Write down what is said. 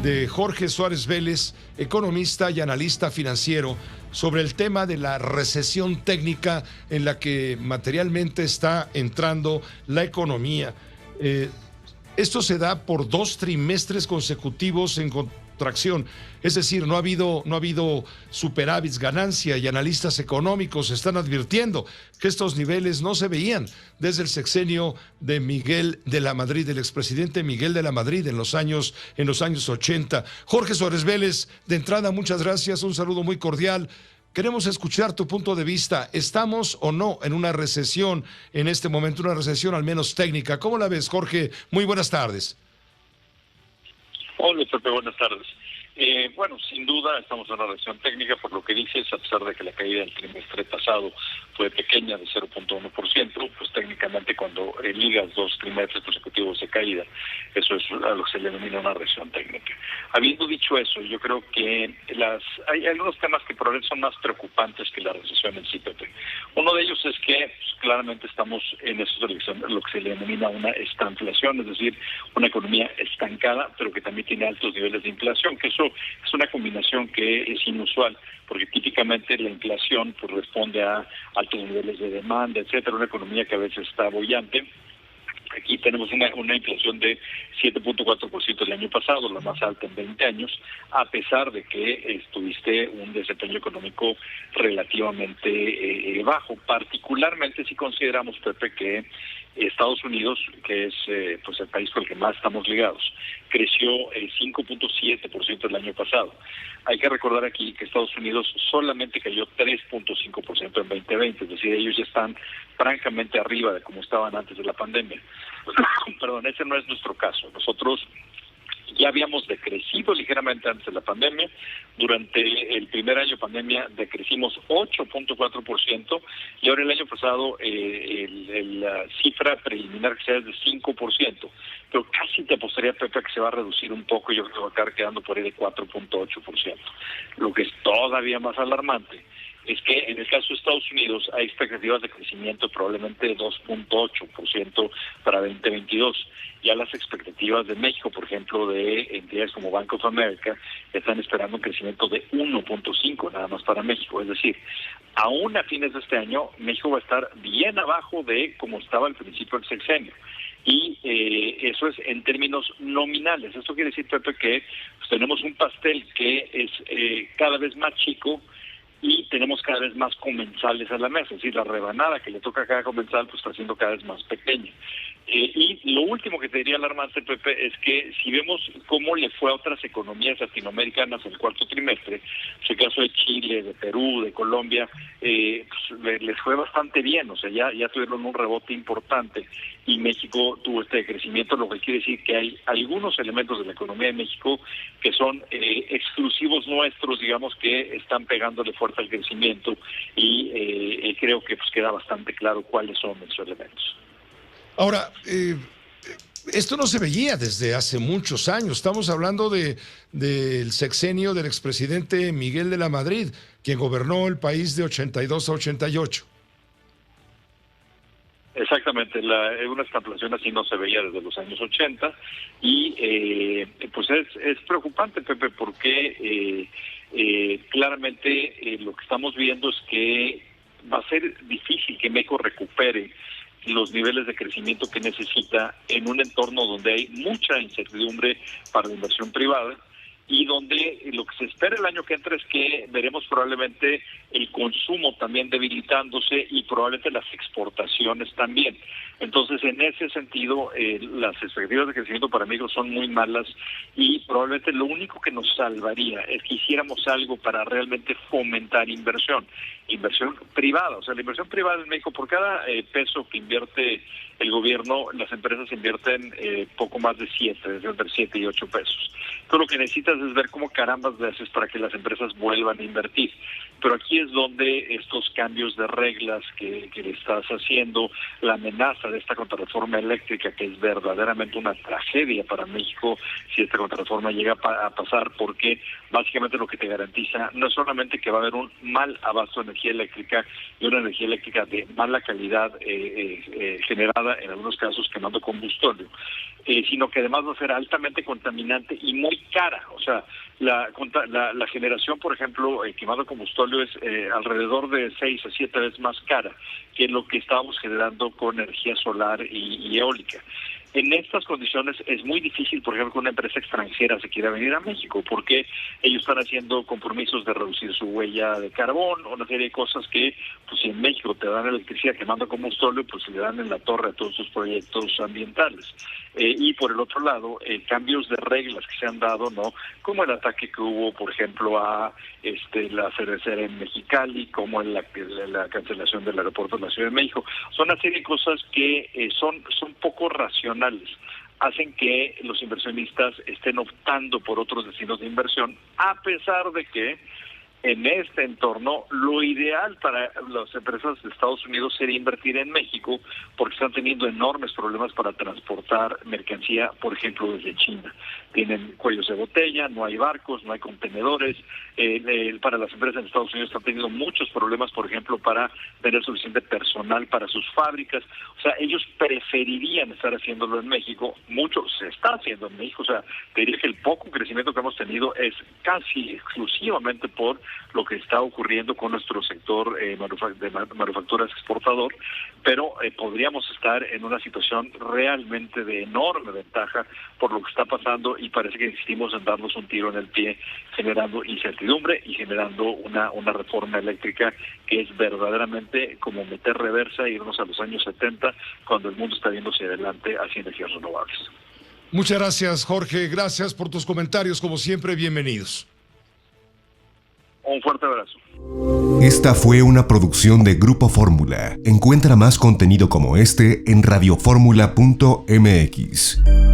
de Jorge Suárez Vélez, economista y analista financiero, sobre el tema de la recesión técnica en la que materialmente está entrando la economía. Esto se da por 2 trimestres consecutivos en contracción, es decir, no ha habido superávits, ganancia, y analistas económicos están advirtiendo que estos niveles no se veían desde el sexenio de Miguel de la Madrid, del expresidente Miguel de la Madrid en los años 80. Jorge Suárez Vélez, de entrada, muchas gracias, un saludo muy cordial. Queremos escuchar tu punto de vista. ¿Estamos o no en una recesión en este momento, una recesión al menos técnica? ¿Cómo la ves, Jorge? Muy buenas tardes. Hola, Pepe, buenas tardes. Bueno, sin duda estamos en una recesión técnica, por lo que dices, a pesar de que la caída del trimestre pasado fue pequeña, de 0.1%, pues técnicamente cuando ligas 2 trimestres consecutivos de caída, eso es a lo que se le denomina una recesión técnica. Habiendo dicho eso, yo creo que hay algunos temas que probablemente son más preocupantes que la recesión en sí, Pepe. Uno de ellos es que pues, claramente estamos en eso de lo que se le denomina una estanflación, es decir, una economía estancada, pero que también tiene altos niveles de inflación, que eso es una combinación que es inusual, porque típicamente la inflación pues, responde a altos niveles de demanda, etcétera, una economía que a veces está boyante. Aquí tenemos una inflación de 7.4% el año pasado, la más alta en 20 años, a pesar de que tuviste un desempeño económico relativamente bajo. Particularmente si consideramos, Pepe, que Estados Unidos, que es pues el país con el que más estamos ligados, creció 5.7% el año pasado. Hay que recordar aquí que Estados Unidos solamente cayó 3.5% en 2020, es decir, ellos ya están francamente arriba de como estaban antes de la pandemia. Perdón, ese no es nuestro caso. Nosotros ya habíamos decrecido ligeramente antes de la pandemia. Durante el primer año de pandemia decrecimos 8.4% y ahora el año pasado la cifra preliminar que sea es de 5%. Pero casi te apostaría, Pepe, que se va a reducir un poco, yo creo que va a acabar quedando por ahí de 4.8%. Lo que es todavía más alarmante es que en el caso de Estados Unidos hay expectativas de crecimiento probablemente de 2.8% para 2022. Ya las expectativas de México, por ejemplo, de entidades como Bank of America, están esperando un crecimiento de 1.5% nada más para México. Es decir, aún a fines de este año, México va a estar bien abajo de como estaba al principio del sexenio. Y eso es en términos nominales. Esto quiere decir, Pepe, que pues, tenemos un pastel que es cada vez más chico y tenemos cada vez más comensales a la mesa, es decir, la rebanada que le toca a cada comensal pues está siendo cada vez más pequeña. Y lo último que te diría alarmante, Pepe, es que si vemos cómo le fue a otras economías latinoamericanas en el cuarto trimestre, pues el caso de Chile, de Perú, de Colombia, pues les fue bastante bien, o sea, ya tuvieron un rebote importante y México tuvo este crecimiento, lo que quiere decir que hay algunos elementos de la economía de México que son exclusivos nuestros, digamos, que están pegándole fuerte al crecimiento y creo que pues queda bastante claro cuáles son esos elementos. Ahora, esto no se veía desde hace muchos años. Estamos hablando del sexenio del expresidente Miguel de la Madrid, quien gobernó el país de 82 a 88. Exactamente, una estanflación así no se veía desde los años 80 y pues es preocupante, Pepe, porque claramente lo que estamos viendo es que va a ser difícil que México recupere los niveles de crecimiento que necesita en un entorno donde hay mucha incertidumbre para la inversión privada y donde lo que se espera el año que entra es que veremos probablemente el consumo también debilitándose y probablemente las exportaciones también. Entonces, en ese sentido, las expectativas de crecimiento para México son muy malas y probablemente lo único que nos salvaría es que hiciéramos algo para realmente fomentar inversión privada. O sea, la inversión privada en México, por cada peso que invierte el gobierno, las empresas invierten poco más de 7, entre 7 y 8 pesos. Entonces, lo que necesitas es ver cómo carambas le haces para que las empresas vuelvan a invertir. Pero aquí es donde estos cambios de reglas que le estás haciendo, la amenaza de esta contrarreforma eléctrica, que es verdaderamente una tragedia para México si esta contrarreforma llega a pasar, porque básicamente lo que te garantiza no es solamente que va a haber un mal abasto de energía eléctrica y una energía eléctrica de mala calidad generada en algunos casos quemando combustóleo, sino que además va a ser altamente contaminante y muy cara. O sea, la generación, por ejemplo, quemando combustóleo es alrededor de 6 a 7 veces más cara que lo que estábamos generando con energía solar y eólica. En estas condiciones es muy difícil, por ejemplo, que una empresa extranjera se quiera venir a México, porque ellos están haciendo compromisos de reducir su huella de carbón, o una serie de cosas que, pues si en México te dan electricidad quemando combustóleo, pues le dan en la torre a todos sus proyectos ambientales. Y por el otro lado, cambios de reglas que se han dado, ¿no? Como el ataque que hubo, por ejemplo, a la cervecera en Mexicali, como la cancelación del aeropuerto de la Ciudad de México. Son una serie de cosas que son poco racionales, hacen que los inversionistas estén optando por otros destinos de inversión, a pesar de que en este entorno lo ideal para las empresas de Estados Unidos sería invertir en México, porque están teniendo enormes problemas para transportar mercancía, por ejemplo, desde China. Tienen cuellos de botella, no hay barcos, no hay contenedores. Para las empresas de Estados Unidos están teniendo muchos problemas, por ejemplo, para tener suficiente personal para sus fábricas. O sea, ellos preferirían estar haciéndolo en México. Mucho se está haciendo en México. O sea, te diría que el poco crecimiento que hemos tenido es casi exclusivamente por lo que está ocurriendo con nuestro sector de manufacturas exportador, pero podríamos estar en una situación realmente de enorme ventaja por lo que está pasando, y parece que insistimos en darnos un tiro en el pie, generando incertidumbre y generando una reforma eléctrica que es verdaderamente como meter reversa e irnos a los años 70, cuando el mundo está viéndose adelante hacia energías renovables. Muchas gracias, Jorge. Gracias por tus comentarios, como siempre, bienvenidos. Un fuerte abrazo. Esta fue una producción de Grupo Fórmula. Encuentra más contenido como este en radioformula.mx.